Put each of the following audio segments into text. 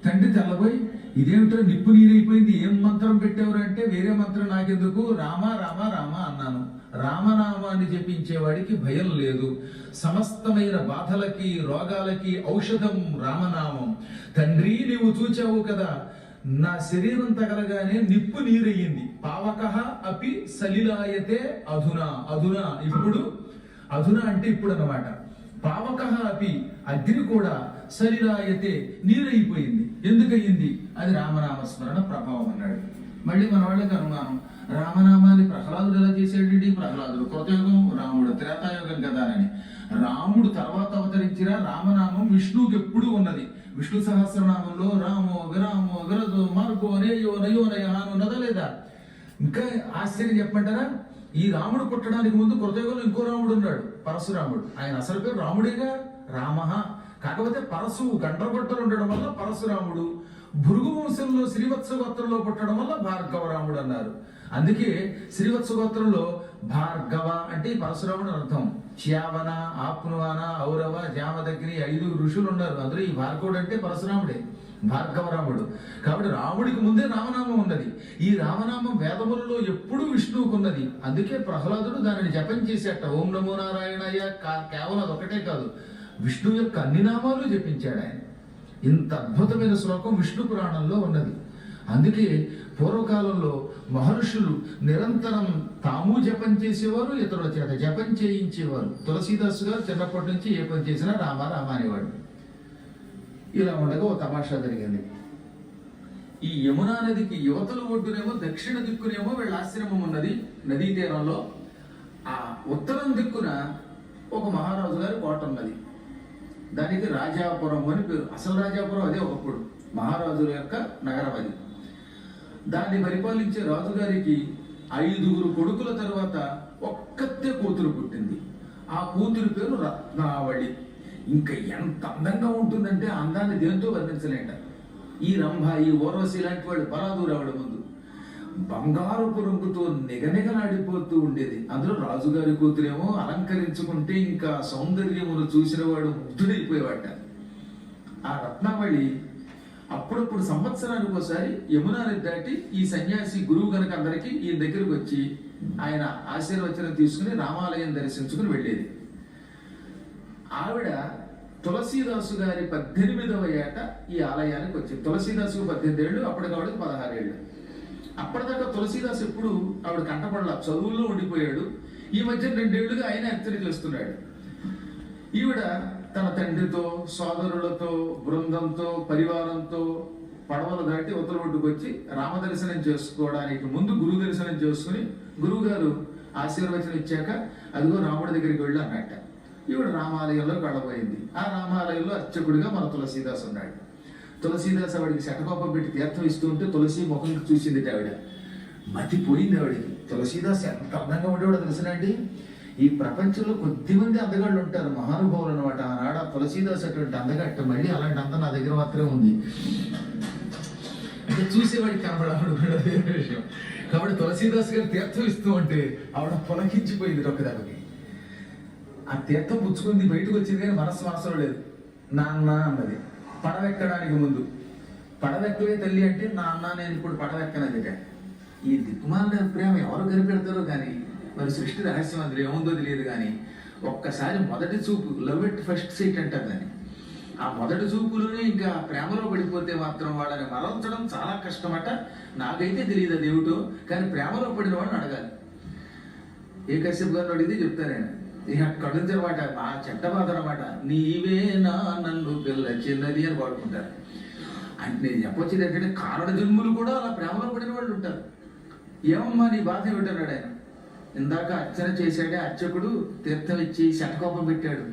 తండ్రి తెల్లబోయి ఇదేమిటో నిప్పు నీరైపోయింది, ఏం మంత్రం పెట్టేవారు అంటే వేరే మంత్రం నాకెందుకు, రామ రామ రామ అన్నాను. రామనామాన్ని జపించేవాడికి భయం లేదు. సమస్తమైన బాధలకి రోగాలకి ఔషధం రామనామం. తండ్రి నీవు చూచావు కదా, నా శరీరం తగలగానే నిప్పు నీరయ్యింది. పావకః అపి సలిలాయతే అధునా. అధునా ఇప్పుడు, అధునా అంటే ఇప్పుడు అన్నమాట. పావకః అపి అగ్ని కూడా సలిలాయతే నీరైపోయింది. ఎందుకయ్యింది? అది రామనామస్మరణ ప్రభావం అన్నాడు. మళ్ళీ మన వాళ్ళకి అనుమానం, రామనామాన్ని ప్రహ్లాదుడు ఎలా చేసాడు? ప్రహ్లాదుడు కృతయుగం, రాముడు త్రేతాయుగం కదా అని. రాముడు తర్వాత అవతరించిన రామనామం విష్ణువుకి ఎప్పుడూ ఉన్నది. విష్ణు సహస్రనామంలో రామో విరామో విరదో మార్గో నేయో నయో నయ అని ఉన్నదా లేదా? ఇంకా ఆశ్చర్యం చెప్పమంటారా, ఈ రాముడు పుట్టడానికి ముందు కృతయుగంలో ఇంకో రాముడు ఉన్నాడు, పరశురాముడు. ఆయన అసలు పేరు రాముడేగా, రామ. కాకపోతే పరశు గండ్రగొట్టలు ఉండడం వల్ల పరశురాముడు, భృగు వంశంలో శ్రీవత్స గోత్రంలో పుట్టడం వల్ల భార్గవరాముడు అన్నారు. అందుకే శ్రీవత్స గోత్రంలో భార్గవ అంటే పరశురాముడు అర్థం. చ్యావన, ఆప్నువాన, ఔరవ, జామదగ్ని 5 ఋషులు ఉన్నారు. అందులో ఈ భార్గవుడు అంటే పరశురాముడే, భార్గవరాముడు. కాబట్టి రాముడికి ముందే రామనామం ఉన్నది. ఈ రామనామం వేదములలో ఎప్పుడూ విష్ణువుకు ఉన్నది. అందుకే ప్రహ్లాదుడు దానిని జపం చేసేట. ఓం నమో నారాయణయ్య కేవలం అదొకటే కాదు, విష్ణువు యొక్క అన్ని నామాలు జపించాడు ఆయన. ఇంత అద్భుతమైన శ్లోకం విష్ణు పురాణంలో ఉన్నది. అందుకే పూర్వకాలంలో మహర్షులు నిరంతరం తాము జపం చేసేవారు, ఇతరుల చేత జపం చేయించేవారు. తులసీదాసు గారు చిన్నప్పటి నుంచి ఏ పని చేసినా రామ రామ అనేవాడు. ఇలా ఉండగా ఓ తమాషా జరిగింది. ఈ యమునా నదికి యువతల ఒడ్డునేమో దక్షిణ దిక్కునేమో వీళ్ళ ఆశ్రమం ఉన్నది నదీ తీరంలో. ఆ ఉత్తరం దిక్కున ఒక మహారాజు గారి కోట ఉన్నది. దానికి రాజాపురం అని పేరు. అసలు రాజాపురం అదే ఒకప్పుడు, మహారాజుల యొక్క నగరం అది. దాన్ని పరిపాలించే రాజుగారికి 5 కొడుకుల తరువాత ఒక్కతే కూతురు పుట్టింది. ఆ కూతురు పేరు రత్నావళి. ఇంకా ఎంత అందంగా ఉంటుందంటే అందాన్ని దేంతో వర్ణించలేట. ఈ రంభ, ఈ ఊర్వశి లాంటి వాడు బలాదూరావిడ ముందు బంగారుపు రంగుతో నిగనిగలాడిపోతూ ఉండేది. అందులో రాజుగారి కూతురేమో అలంకరించుకుంటే ఇంకా సౌందర్యమును చూసిన వాడు ముగ్ధుడైపోయేవాట. ఆ రత్నావళి అప్పుడప్పుడు సంవత్సరానికి ఒకసారి యమునా నది దాటి ఈ సన్యాసి గురువు గనక అందరికీ ఈ దగ్గరకు వచ్చి ఆయన ఆశీర్వచనం తీసుకుని రామాలయం దర్శించుకుని వెళ్ళేది. ఆవిడ తులసీదాసు గారి 18వ ఏట ఈ ఆలయానికి వచ్చింది. తులసీదాసుకు 18 ఏళ్ళు, అప్పటికి ఆవిడకి 16 ఏళ్ళు. అప్పటిదాకా తులసీదాస్ ఎప్పుడు ఆవిడ కంటపడల, చదువుల్లో ఉండిపోయాడు. ఈ మధ్య 2 ఏళ్లుగా ఆయన హెచ్చరిక చేస్తున్నాడు. ఈవిడ తన తండ్రితో, సోదరులతో, బృందంతో, పరివారంతో పడవలు దాటి ఉత్తర ఒడ్డుకు వచ్చి రామదర్శనం చేసుకోవడానికి ముందు గురువు దర్శనం చేసుకుని గురువు గారు ఆశీర్వచనం ఇచ్చాక అదిగో రాముడి దగ్గరికి వెళ్ళి అన్నట్ట. ఈవిడ రామాలయంలో వెళ్ళబోయింది. ఆ రామాలయంలో అర్చకుడిగా మన తులసీదాస్ ఉన్నాడు. తులసీదాస్ ఆవిడికి శటకోపం పెట్టి తీర్థం ఇస్తూ ఉంటే తులసి ముఖం చూసింది ఆవిడ. మతిపోయింది ఆవిడికి. తులసీదాస్ ఎంత అందంగా ఉండేవాడో తెలుసునండి. ఈ ప్రపంచంలో కొద్దిమంది అందగాళ్ళు ఉంటారు, మహానుభావులు అనమాట. ఆనాడు ఆ తులసీదాస్ అటువంటి అందగట్ట, మళ్ళీ అలాంటి అందం నా దగ్గర మాత్రమే ఉంది. అంటే చూసేవాడికి కనపడాడు విషయం. కాబట్టి తులసీదాస్ గారు తీర్థం ఇస్తూ ఉంటే ఆవిడ పొలకించిపోయింది ఒక్కదానికి. ఆ తీర్థం పుచ్చుకుంది, బయటకు వచ్చింది, కానీ మనసులో లేదు. నాన్న అన్నది పడవెక్కడానికి ముందు. పడవెక్కవే తల్లి అంటే నాన్న నేను ఇప్పుడు పడవెక్కనదిట. ఈ దిక్కుమాల ప్రేమ ఎవరు కనిపెడతారో కానీ, మరి సృష్టి రహస్యం అందులో ఏముందో తెలియదు. కానీ ఒక్కసారి మొదటి చూపు, లవ్ ఎట్ ఫస్ట్ సైట్ అంటారు దాన్ని. ఆ మొదటి చూపులోనే ఇంకా ప్రేమలో పడిపోతే మాత్రం వాళ్ళని మరల్చడం చాలా కష్టమట. నాకైతే తెలియదు అది ఏమిటో, కానీ ప్రేమలో పడిన వాడిని అడగాలి. ఏ కశ్యప్ గారిని అడిగితే చెప్తారు ఆయన. ఇక అక్కడ నుంచి అనమాట ఆ చెడ్డ బాధ అనమాట. నీవే నా నన్ను పిల్ల చిన్నది అని పాడుకుంటారు. అంటే నేను చెప్పొచ్చేది ఏంటంటే కారణ జన్ములు కూడా అలా ప్రేమలో పడిన వాళ్ళు ఉంటారు. ఏమమ్మా నీ బాధ ఏమిటన్నాడు ఆయన. ఇందాక అర్చన చేశాడే అర్చకుడు తీర్థం ఇచ్చి శటకోపం పెట్టాడు.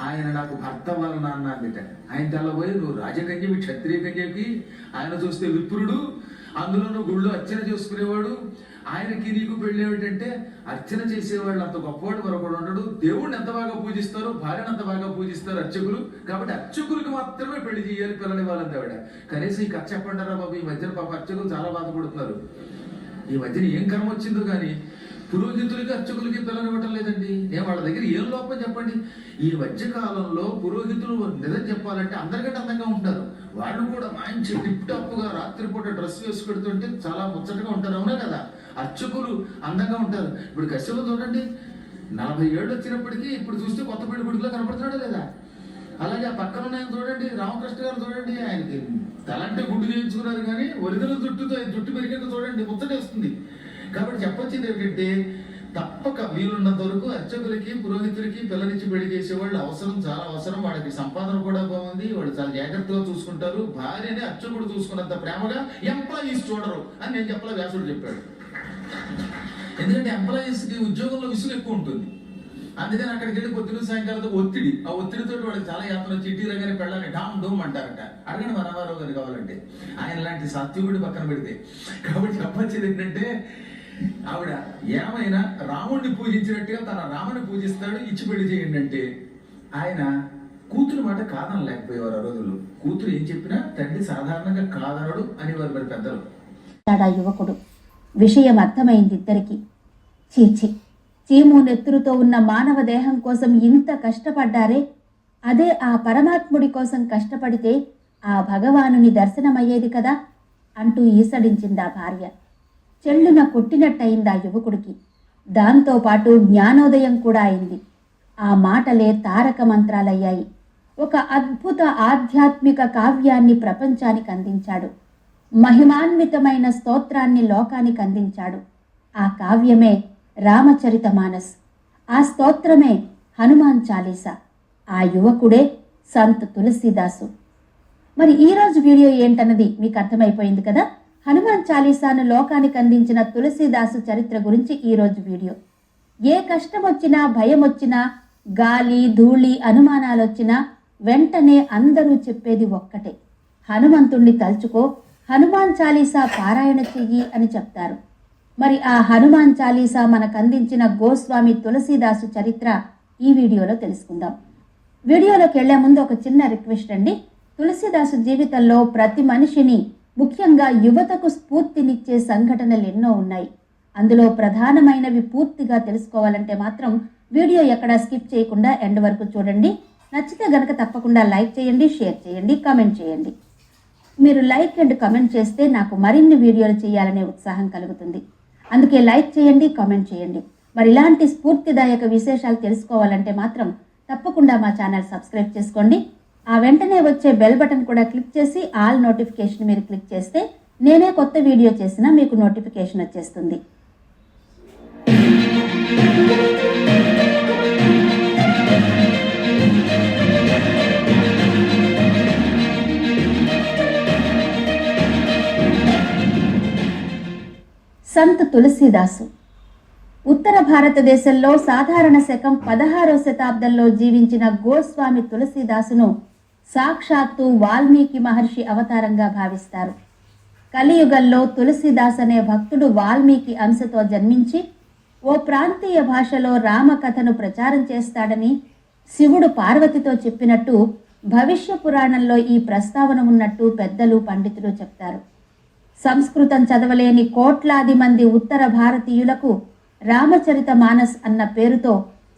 ఆయన నాకు భర్త వాళ్ళ నాన్న అందిట. ఆయన తెల్లబోయి నువ్వు రాజకన్యవి, క్షత్రియ కన్యకి. ఆయన చూస్తే విప్రుడు, అందులోనూ గుళ్ళో అర్చన చేసుకునేవాడు. ఆయనకి నీకు పెళ్ళి ఏమిటంటే అర్చన చేసేవాళ్ళు అంత గొప్పవాడు మరొకడు ఉండడు. దేవుడిని ఎంత బాగా పూజిస్తారో భార్యను అంత బాగా పూజిస్తారు అర్చకులు. కాబట్టి అర్చకులకు మాత్రమే పెళ్లి చేయాలి, పిల్లని వాళ్ళని ఆవిడ. కనీసం ఈ కథ చెప్పంటారా బాబు. ఈ మధ్యన పాప అర్చకులు చాలా బాధపడుతున్నారు. ఈ మధ్యన ఏం కర్మ వచ్చిందో కానీ పురోహితులకి అర్చకులకి పిల్లనివ్వటం లేదండి. నేను వాళ్ళ దగ్గర ఏం లోపం చెప్పండి. ఈ మధ్య కాలంలో పురోహితులు నిజం చెప్పాలంటే అందరికంటే అందంగా ఉంటారు. వాళ్ళు కూడా మంచి టిప్ టాప్ గా రాత్రిపూట డ్రెస్ వేసుకెడుతుంటే చాలా ముచ్చటగా ఉంటారు, అవునా కదా. అర్చకులు అందంగా ఉంటారు. ఇప్పుడు కశ్యప చూడండి, 40 ఏళ్ళు వచ్చినప్పటికీ ఇప్పుడు చూస్తే కొత్త పెళ్లి కొడుకులో కనపడుతున్నాడా లేదా. అలాగే ఆ పక్కన ఉన్నాయని చూడండి, రామకృష్ణ గారు చూడండి, ఆయనకి తలంటే గుడ్డు చేయించుకున్నారు కానీ ఒరిజినల్ జుట్టు పెరిగేది చూడండి, ముచ్చటేస్తుంది. కాబట్టి చెప్పొచ్చింది ఏంటంటే తప్పక వీలున్నంత వరకు అర్చకులకి పురోహితులకి పిల్లనిచ్చి పెళ్లి చేసేవాళ్ళు అవసరం, చాలా అవసరం. వాళ్ళకి సంపాదన కూడా బాగుంది, వాళ్ళు చాలా జాగ్రత్తగా చూసుకుంటారు. భార్యని అర్చకుడు చూసుకున్నంత ప్రేమగా ఎంప్లాయీస్ చూడరు అని నేను చెప్పలే, వ్యాసుడు చెప్పాడు. ఎందుకంటే ఎంప్లాయీస్కి ఉద్యోగంలో విసుగు ఎక్కువ ఉంటుంది. అందుకని అక్కడికి వెళ్ళి పొద్దున సాయంకాలంతో ఒత్తిడి, ఆ ఒత్తిడితో వాళ్ళకి చాలా యాత్ర చిట్టి దగ్గర పెళ్ళని డామ్ డోమ్ అంటారట. అడగండి మన రామారావు గారు కావాలంటే, ఆయన లాంటి సాత్వికుడి పక్కన పెడితే. కాబట్టి చెప్పొచ్చేది ఏంటంటే ఆవిడ ఏమైనా రాముడిని పూజించినట్టుగా తన రాముని పూజిస్తాడు, ఇచ్చి పెళ్లి చేయండి అంటే ఆయన కూతురు మాట కాదన లేకపోయేవారు. ఆ రోజుల్లో కూతురు ఏం చెప్పినా తండ్రి సాధారణంగా కాదనడు అనేవారు మరి పెద్దలు. యువకుడు విషయం అర్థమైంది ఇద్దరికి. చీచి, చీము నెత్తురుతో ఉన్న మానవ దేహం కోసం ఇంత కష్టపడ్డారే, అదే ఆ పరమాత్ముడి కోసం కష్టపడితే ఆ భగవానుని దర్శనమయ్యేది కదా అంటూ ఈసడించింది ఆ భార్య. చెల్లున కొట్టినట్టయింది ఆ యువకుడికి. దాంతోపాటు జ్ఞానోదయం కూడా అయింది. ఆ మాటలే తారక మంత్రాలయ్యాయి. ఒక అద్భుత ఆధ్యాత్మిక కావ్యాన్ని ప్రపంచానికి అందించాడు. మహిమాన్వితమైన స్తోత్రాన్ని లోకానికి అందించాడు. ఆ కావ్యమే రామచరితమానస్, ఆ స్తోత్రమే హనుమాన్ చాలీసా, ఆ యువకుడే సంత్ తులసీదాసు. మరి ఈరోజు వీడియో ఏంటన్నది మీకు అర్థమైపోయింది కదా. హనుమాన్ చాలీసాను లోకానికి అందించిన తులసీదాసు చరిత్ర గురించి ఈరోజు వీడియో. ఏ కష్టం వచ్చినా, భయం వచ్చినా, గాలి ధూళి అనుమానాలు వచ్చినా వెంటనే అందరూ చెప్పేది ఒక్కటే, హనుమంతుణ్ణి తలుచుకో, హనుమాన్ చాలీసా పారాయణ చెయ్యి అని చెప్తారు. మరి ఆ హనుమాన్ చాలీసా మనకు అందించిన గోస్వామి తులసీదాసు చరిత్ర ఈ వీడియోలో తెలుసుకుందాం. వీడియోలోకి వెళ్లే ముందు ఒక చిన్న రిక్వెస్ట్ అండి. తులసీదాసు జీవితంలో ప్రతి మనిషిని, ముఖ్యంగా యువతకు స్ఫూర్తినిచ్చే సంఘటనలు ఎన్నో ఉన్నాయి. అందులో ప్రధానమైనవి పూర్తిగా తెలుసుకోవాలంటే మాత్రం వీడియో ఎక్కడా స్కిప్ చేయకుండా ఎండ్ వరకు చూడండి. నచ్చితే గనక తప్పకుండా లైక్ చేయండి, షేర్ చేయండి, కామెంట్ చేయండి. మీరు లైక్ అండ్ కామెంట్ చేస్తే నాకు మరిన్ని వీడియోలు చేయాలనే ఉత్సాహం కలుగుతుంది. అందుకే లైక్ చేయండి, కామెంట్ చేయండి. మరి ఇలాంటి స్ఫూర్తిదాయక విశేషాలు తెలుసుకోవాలంటే మాత్రం తప్పకుండా మా ఛానల్ సబ్స్క్రైబ్ చేసుకోండి. ఆ వెంటనే వచ్చే బెల్ బటన్ కూడా క్లిక్ చేసి ఆల్ నోటిఫికేషన్ మీరు క్లిక్ చేస్తే నేనే కొత్త వీడియో చేసినా మీకు నోటిఫికేషన్ వచ్చేస్తుంది. సంత్ తులసీదాసు ఉత్తర భారతదేశంలో సాధారణ శకం 16వ శతాబ్దంలో జీవించిన గోస్వామి తులసీదాసును సాక్షాత్తు వాల్మీకి మహర్షి అవతారంగా భావిస్తారు. కలియుగంలో తులసీదాస్ అనే భక్తుడు వాల్మీకి అంశతో జన్మించి ఓ ప్రాంతీయ భాషలో రామకథను ప్రచారం చేస్తాడని శివుడు పార్వతితో చెప్పినట్టు భవిష్య పురాణంలో ఈ ప్రస్తావన ఉన్నట్టు పెద్దలు పండితులు చెప్తారు. సంస్కృతం చదవలేని కోట్లాది మంది ఉత్తర భారతీయులకు రామచరిత మానస్ అన్న పేరుతో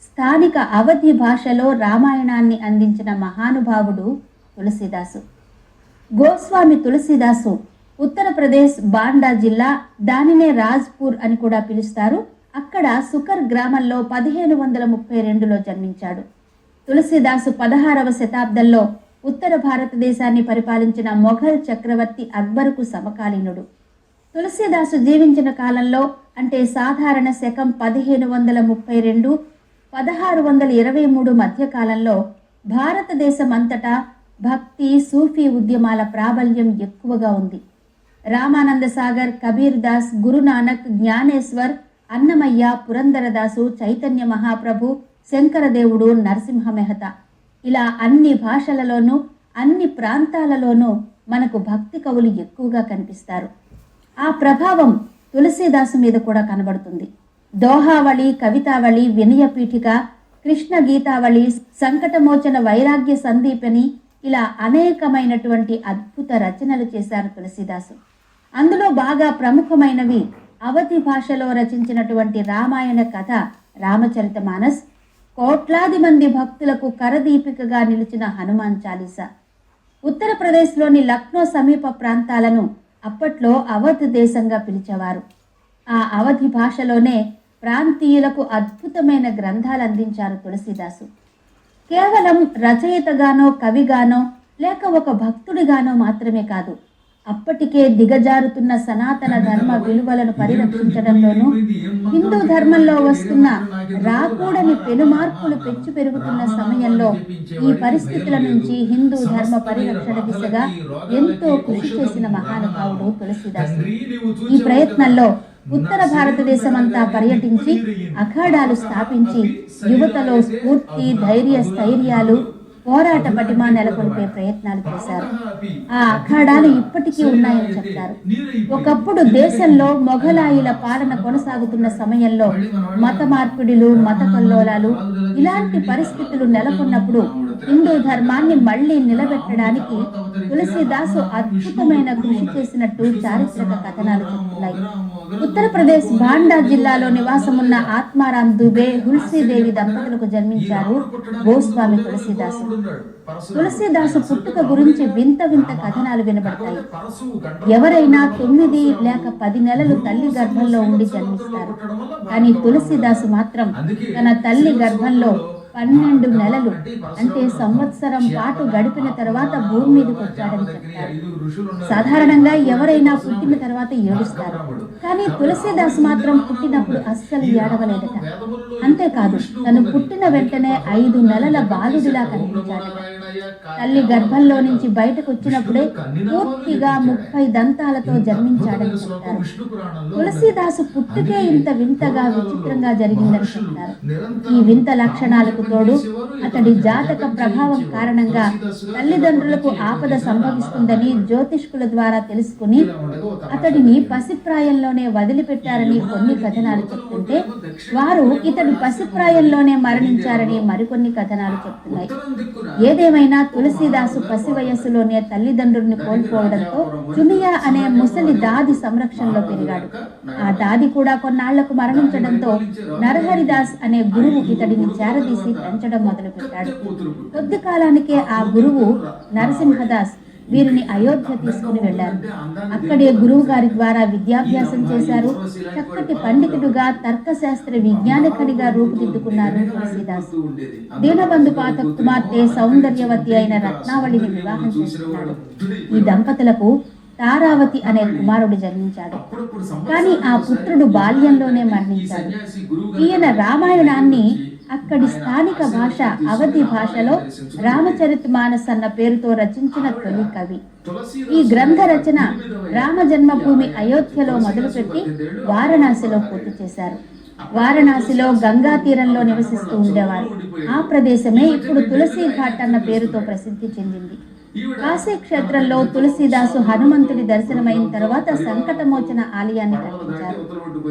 స్థానిక అవధి భాషలో రామాయణాన్ని అందించిన మహానుభావుడు తులసీదాసు. గోస్వామి తులసీదాసు ఉత్తరప్రదేశ్ బాండా జిల్లా, దానినే రాజ్పూర్ అని కూడా పిలుస్తారు, అక్కడ సుకర్ గ్రామంలో 1532లో జన్మించాడు. తులసీదాసు 16వ శతాబ్దంలో ఉత్తర భారతదేశాన్ని పరిపాలించిన మొఘల్ చక్రవర్తి అక్బరుకు సమకాలీనుడు. తులసీదాసు జీవించిన కాలంలో అంటే సాధారణ శకం 1532 1623 మధ్యకాలంలో భారతదేశమంతటా భక్తి సూఫీ ఉద్యమాల ప్రాబల్యం ఎక్కువగా ఉంది. రామానంద సాగర్, కబీర్ దాస్, గురునానక్, జ్ఞానేశ్వర్, అన్నమయ్య, పురందరదాసు, చైతన్య మహాప్రభు, శంకరదేవుడు, నరసింహ మెహతా, ఇలా అన్ని భాషలలోనూ అన్ని ప్రాంతాలలోనూ మనకు భక్తి కవులు ఎక్కువగా కనిపిస్తారు. ఆ ప్రభావం తులసీదాసు మీద కూడా కనబడుతుంది. దోహావళి, కవితావళి, వినయపీఠిక, కృష్ణ గీతావళి, సంకటమోచన వైరాగ్య సందీపని, ఇలా అనేకమైనటువంటి అద్భుత రచనలు చేశారు తులసీదాసు. అందులో బాగా ప్రముఖమైనవి అవధి భాషలో రచించినటువంటి రామాయణ కథ రామచరితమానస్, కోట్లాది మంది భక్తులకు కరదీపికగా నిలిచిన హనుమాన్ చాలీసా. ఉత్తరప్రదేశ్లోని లక్నో సమీప ప్రాంతాలను అప్పట్లో అవధ్ దేశంగా పిలిచేవారు. ఆ అవధి భాషలోనే ప్రాంతీయులకు అద్భుతమైన గ్రంథాలు అందించారు తులసీదాసు. కేవలం రచయితగానో కవిగానో లేక ఒక భక్తుడిగానో మాత్రమే కాదు, అప్పటికే దిగజారుతున్న సనాతన ధర్మ విలువలను పరిరక్షించడంలోనూ, హిందూ ధర్మంలో వస్తున్న రాకూడని పెనుమార్పులు పెచ్చు పెరుగుతున్న సమయంలో ఈ పరిస్థితుల నుంచి హిందూ ధర్మ పరిరక్షణ దిశగా ఎంతో కృషి చేసిన మహానుభావుడు తులసీదాసు. ఈ ప్రయత్నంలో ఉత్తర భారతదేశమంతా పర్యటించి అఖాడాలు స్థాపించి యువతలో స్ఫూర్తి, ధైర్య స్థైర్యాలు, పోరాట పటిమ నెలకొల్పే ప్రయత్నాలు చేశారు. ఆ అఖాడాలు ఇప్పటికీ ఉన్నాయని చెప్తారు. ఒకప్పుడు దేశంలో మొఘలాయిల పాలన కొనసాగుతున్న సమయంలో మత మార్పిడులు, మత కల్లోలాలు ఇలాంటి పరిస్థితులు నెలకొన్నప్పుడు హిందూ ధర్మాన్ని మళ్లీ నిలబెట్టడానికి తులసీదాసు అద్భుతమైన కృషి చేసినట్టు చారిత్రక కథనాలు చెబుతున్నాయి. ఉత్తరప్రదేశ్ బాండా జిల్లాలో నివాసమున్న ఆత్మారాం దుబే, హుల్సీదేవి దంపతులకు జన్మించారు గోస్వామి తులసీదాసు. తులసీదాసు పుట్టుక గురించి వింత వింత కథనాలు వినబడతాయి. ఎవరైనా 9 లేక 10 నెలలు తల్లి గర్భంలో ఉండి జన్మిస్తారు. కానీ తులసీదాసు మాత్రం తన తల్లి గర్భంలో 12 నెలలు అంటే సంవత్సరం పాటు గడిపిన తర్వాత భూమి మీదకి వచ్చాడని చెప్తారు. సాధారణంగా ఎవరైనా పుట్టిన తర్వాత ఏడుస్తారు, కానీ తులసీదాసు మాత్రం పుట్టినప్పుడు అస్సలు ఏడవలేదట. అంతేకాదు, తను పుట్టిన వెంటనే 5 నెలల బాలుడిలా కనిపించాడట. తల్లి గర్భంలో నుంచి బయటకు వచ్చినప్పుడే పూర్తిగా 30 దంతాలతో జన్మించాడని చెప్తారు. తులసీదాసు పుట్టుకే ఇంత వింతగా విచిత్రంగా జరిగిందని చెప్తారు. ఈ వింత లక్షణాలకు తోడు అతడి జాతక ప్రభావం కారణంగా తల్లిదండ్రులకు ఆపద సంభవిస్తుందని జ్యోతిష్కుల ద్వారా తెలుసుకుని అతడిని పసిప్రాయంలోనే వదిలిపెట్టారని కొన్ని కథనాలు చెప్తుంటే, వారు ఇతడు పసిప్రాయంలోనే మరణించారని మరికొన్ని కథనాలు చెప్తున్నాయి. ఏదేమైనా తులసీదాసు పసి వయస్సులోనే తల్లిదండ్రుల్ని కోల్పోవడంతో చునియా అనే ముసలి దాది సంరక్షణలో పెరిగాడు. ఆ దాది కూడా కొన్నాళ్లకు మరణించడంతో నరహరిదాస్ అనే గురువు ఇతడిని చేరదీసి పెంచడం మొదలుపెట్టాడు. కొద్ది కాలానికే ఆ గురువు నరసింహదాస్ వీరిని అయోధ్య తీసుకుని వెళ్లారు. అక్కడే గురువు గారి ద్వారా విద్యాభ్యాసం చేశారు. చక్కటి పండితుడుగా, తర్కశాస్త్ర విజ్ఞానికుడిగా రూపుదిద్దుకున్నారు తులసీదాస్. దీనబంధు పాఠక్ కుమార్తె సౌందర్యవతి అయిన రత్నావళిని వివాహం చేసుకున్నాడు. ఈ దంపతులకు తారావతి అనే కుమారుడు జన్మించాడు. కానీ ఆ పుత్రుడు బాల్యంలోనే మరణించాడు. ఈయన రామాయణాన్ని అక్కడి స్థానిక భాష అవధి భాషలో రామచరితమానస్ అన్న పేరుతో రచించిన తొలి కవి. ఈ గ్రంథ రచన రామ జన్మభూమి అయోధ్యలో మొదలుపెట్టి వారణాసిలో పూర్తి చేశారు. వారణాసిలో గంగా తీరంలో నివసిస్తూ ఉండేవారు. ఆ ప్రదేశమే ఇప్పుడు తులసి ఘాట్ అన్న పేరుతో ప్రసిద్ధి చెందింది. కాశీ క్షేత్రంలో తులసీదాసు హనుమంతుడి దర్శనమైన తర్వాత సంకటమోచన ఆలయాన్ని కట్టించారు.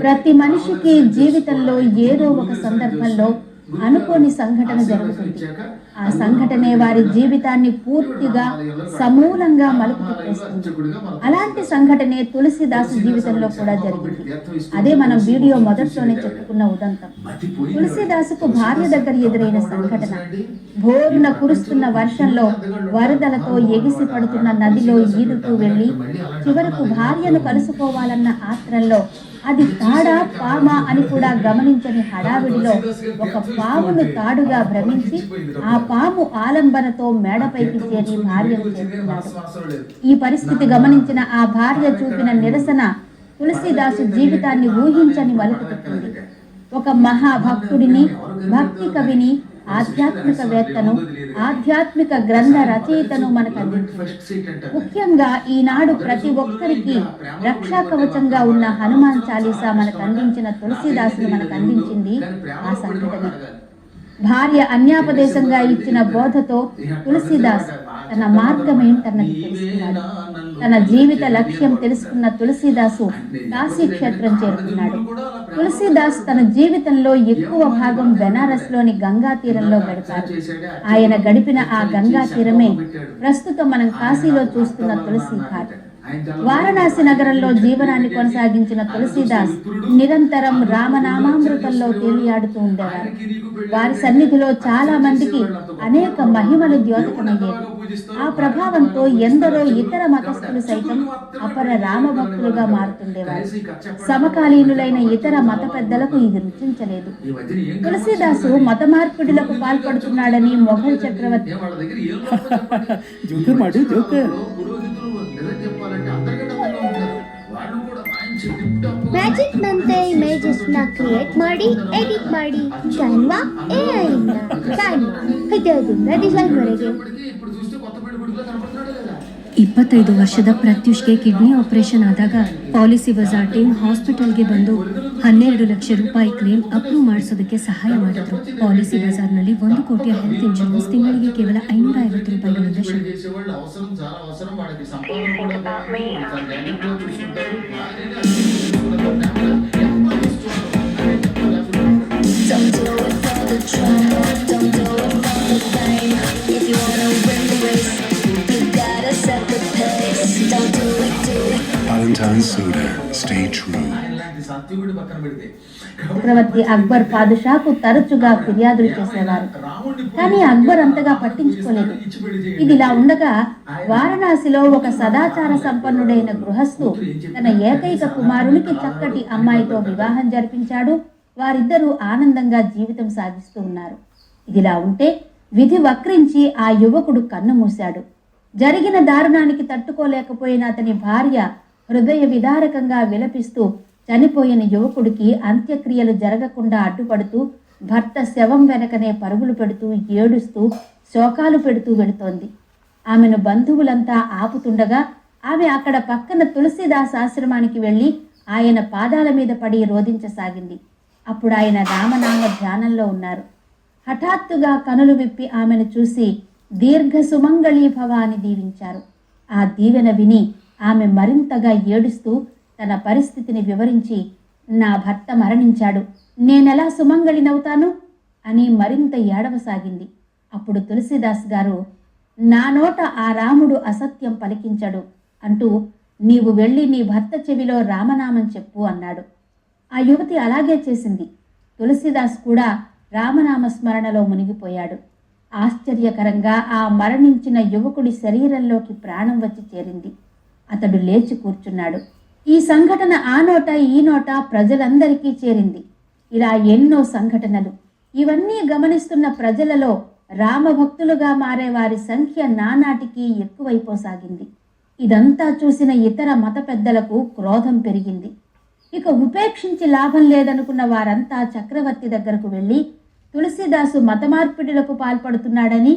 ప్రతి మనిషికి జీవితంలో ఏదో ఒక సందర్భంలో అనుకోని సంఘటన జరుగుతుంది. ఆ సంఘటనే వారి జీవితాన్ని పూర్తిగా సమూలంగా మలుపు తిప్పేస్తుంది. అలాంటి సంఘటనే తులసీదాసు జీవితంలో కూడా జరిగింది. అదే మనం వీడియో మొదట్లోనే చెప్పుకున్న ఉదంతం. తులసీదాసుకు భార్య దగ్గర ఎదురైన సంఘటన. భోరున కురుస్తున్న వర్షంలో వరదలతో ఎగిసి పడుతున్న నదిలో ఈదుతూ వెళ్లి చివరకు భార్యను కలుసుకోవాలన్న ఆత్రంలో అది తాడా పామా అని కూడా గమనించని హడావిడిలో ఒక పామును తాడుగా భ్రమించి ఆ పాము ఆలంబనతో మేడపైకి చేరి భార్యను చేరుకున్నాడు. ఈ పరిస్థితి గమనించిన ఆ భార్య చూపిన నిరసన తులసీదాసు జీవితాన్ని ఊహించని మలుపు తిప్పింది. ఒక మహాభక్తుడిని, భక్తి కవిని, ఆధ్యాత్మికవేత్తను, ఆధ్యాత్మిక గ్రంథ రచయితను మనకు అందించింది. ముఖ్యంగా ఈనాడు ప్రతి ఒక్కరికి రక్షా కవచంగా ఉన్న హనుమాన్ చాలీసా మనకు అందించిన తులసీదాసును మనకు అందించింది ఆ సంఘటన. భార్య అన్యాపదేశంగా ఇచ్చిన బోధతో తులసీదాస్ తన మార్గం ఏంటన్నది తెలుసుకున్నాడు. తన జీవిత లక్ష్యం తెలుసుకున్న తులసీదాసు కాశీ క్షేత్రం చేరుకున్నాడు. తులసీదాస్ తన జీవితంలో ఎక్కువ భాగం బెనారస్లోని గంగా తీరంలో గడిపారు. ఆయన గడిపిన ఆ గంగా తీరమే ప్రస్తుతం మనం కాశీలో చూస్తున్న తులసి ఘాట్. వారణాసి నగరంలో జీవనాన్ని కొనసాగించిన తులసీదాస్ నిరంతరం రామనామామృతంలో తేలియాడుతూ ఉండేవారు. వారి సన్నిధిలో చాలా మందికి అనేక మహిమలు ద్యోతకమయ్యేవి. ఆ ప్రభావంతో ఎందరో ఇతర మతస్థులు సైతం అపర రామభక్తులుగా మారుతుండేవారు. సమకాలీనులైన ఇతర మత పెద్దలకు ఇది రుచించలేదు. తులసీదాసు మత మార్పిడులకు పాల్పడుతున్నాడని మొఘల్ చక్రవర్తి ಮ್ಯಾಜಿಕ್ ನಂತೆ ಇಮೇಜಸ್ ನ ಕ್ರಿಯೇಟ್ ಮಾಡಿ ಎಡಿಟ್ ಮಾಡಿ ಕ್ಯಾನ್ವಾ AI ಇಂದ ಕ್ಯಾನ್ವಾ ಇದರಿಂದ ಡಿಸೈನ್ ವರೆಗೆ 25 ವರ್ಷದ ಪ್ರತ್ಯುಷ್ಗೆ ಕಿಡ್ನಿ ಆಪರೇಷನ್ ಆದಾಗ ಪಾಲಿಸಿ ಬಜಾರ್ ಟೀಮ್ ಹಾಸ್ಪಿಟಲ್ಗೆ ಬಂದು 12 ಲಕ್ಷ ರೂಪಾಯಿ ಕ್ಲೇಮ್ ಅಪ್ರೂವ್ ಮಾಡಿಸೋದಕ್ಕೆ ಸಹಾಯ ಮಾಡಿದ್ರು. ಪಾಲಿಸಿ ಬಜಾರ್ನಲ್ಲಿ 1 ಕೋಟಿಯ ಹೆಲ್ತ್ ಇನ್ಶೂರೆನ್ಸ್ ತಿಂಗಳಿಗೆ ಕೇವಲ 550 ರೂಪಾಯಿಗಳಿಂದ ಶುರು. Don't do it for the drama, don't do it for the fame. If you wanna win the race, you gotta set the pace. Don't do it. Valentine's Soda, stay true. చక్రవర్తి అక్బర్ పాదుషాకు తరచుగా ఫిర్యాదులు చేసేవారు. కానీ అక్బర్ అంతగా పట్టించుకోలేదు. ఇదిలా ఉండగా వారణాసిలో ఒక సదాచార సంపన్నుడైన గృహస్థు తన ఏకైక కుమారునికి చక్కటి అమ్మాయితో వివాహం జరిపించాడు. వారిద్దరూ ఆనందంగా జీవితం సాగిస్తూ ఉన్నారు. ఇదిలా ఉంటే విధి వక్రించి ఆ యువకుడు కన్ను మూశాడు. జరిగిన దారుణానికి తట్టుకోలేకపోయిన అతని భార్య హృదయ విదారకంగా విలపిస్తూ చనిపోయిన యువకుడికి అంత్యక్రియలు జరగకుండా అడ్డుపడుతూ భర్త శవం వెనకనే పరుగులు పెడుతూ ఏడుస్తూ శోకాలు పెడుతూ వెళుతోంది. ఆమెను బంధువులంతా ఆపుతుండగా ఆమె అక్కడ పక్కన తులసీదాస్ ఆశ్రమానికి వెళ్ళి ఆయన పాదాల మీద పడి రోధించసాగింది. అప్పుడు ఆయన రామనామ ధ్యానంలో ఉన్నారు. హఠాత్తుగా కనులు విప్పి ఆమెను చూసి దీర్ఘ సుమంగళీభవ అని దీవించారు. ఆ దీవెన విని ఆమె మరింతగా ఏడుస్తూ తన పరిస్థితిని వివరించి, నా భర్త మరణించాడు, నేనెలా సుమంగళినవుతాను అని మరింత ఏడవసాగింది. అప్పుడు తులసీదాస్ గారు, నా నోట ఆ రాముడు అసత్యం పలికించడు అంటూ నీవు వెళ్ళి నీ భర్త చెవిలో రామనామం చెప్పు అన్నాడు. ఆ యువతి అలాగే చేసింది. తులసీదాస్ కూడా రామనామ స్మరణలో మునిగిపోయాడు. ఆశ్చర్యకరంగా ఆ మరణించిన యువకుడి శరీరంలోకి ప్రాణం వచ్చి చేరింది. అతడు లేచి కూర్చున్నాడు. ఈ సంఘటన ఆ నోట ఈ నోట ప్రజలందరికీ చేరింది. ఇలా ఎన్నో సంఘటనలు. ఇవన్నీ గమనిస్తున్న ప్రజలలో రామభక్తులుగా మారే వారి సంఖ్య నానాటికి ఎక్కువైపోసాగింది. ఇదంతా చూసిన ఇతర మత పెద్దలకు క్రోధం పెరిగింది. ఇక ఉపేక్షించి లాభం లేదనుకున్న వారంతా చక్రవర్తి దగ్గరకు వెళ్ళి తులసీదాసు మత మార్పిడులకు పాల్పడుతున్నాడని